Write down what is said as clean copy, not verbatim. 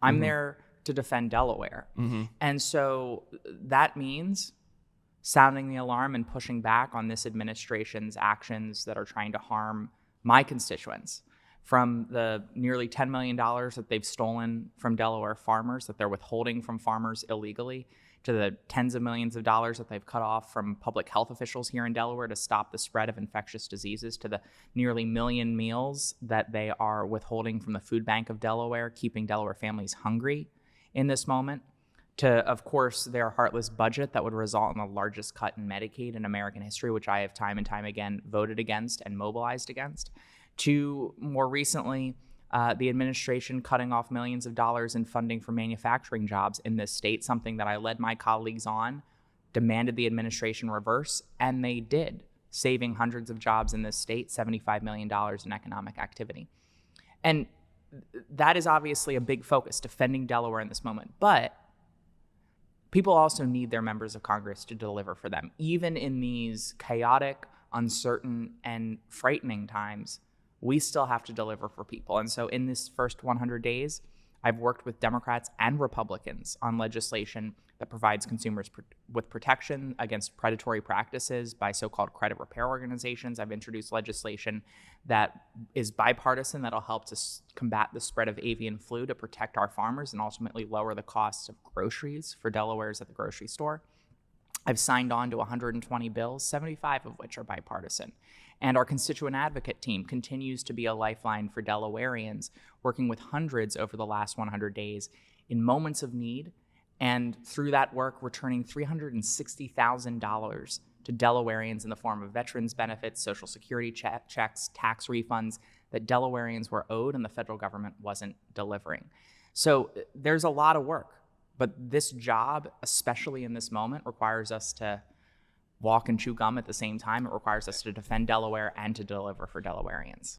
I'm there to defend Delaware. And so that means sounding the alarm and pushing back on this administration's actions that are trying to harm my constituents. From the nearly $10 million that they've stolen from Delaware farmers, that they're withholding from farmers illegally, to the tens of millions of dollars that they've cut off from public health officials here in Delaware to stop the spread of infectious diseases, to the nearly 1 million meals that they are withholding from the food bank of Delaware, keeping Delaware families hungry in this moment, to, of course, their heartless budget that would result in the largest cut in Medicaid in American history, which I have time and time again voted against and mobilized against, to more recently, the administration cutting off millions of dollars in funding for manufacturing jobs in this state, something that I led my colleagues on, demanded the administration reverse, and they did, saving hundreds of jobs in this state, $75 million in economic activity. And that is obviously a big focus, defending Delaware in this moment. But people also need their members of Congress to deliver for them. Even in these chaotic, uncertain, and frightening times, we still have to deliver for people. And so in this first 100 days, I've worked with Democrats and Republicans on legislation that provides consumers with protection against predatory practices by so-called credit repair organizations. I've introduced legislation that is bipartisan that'll help to combat the spread of avian flu to protect our farmers and ultimately lower the costs of groceries for Delawareans at the grocery store. I've signed on to 120 bills, 75 of which are bipartisan. And our constituent advocate team continues to be a lifeline for Delawareans, working with hundreds over the last 100 days in moments of need, and through that work, returning $360,000 to Delawareans in the form of veterans benefits, Social Security checks, tax refunds that Delawareans were owed and the federal government wasn't delivering. So there's a lot of work, but this job, especially in this moment, requires us to walk and chew gum at the same time. It requires us to defend Delaware and to deliver for Delawareans.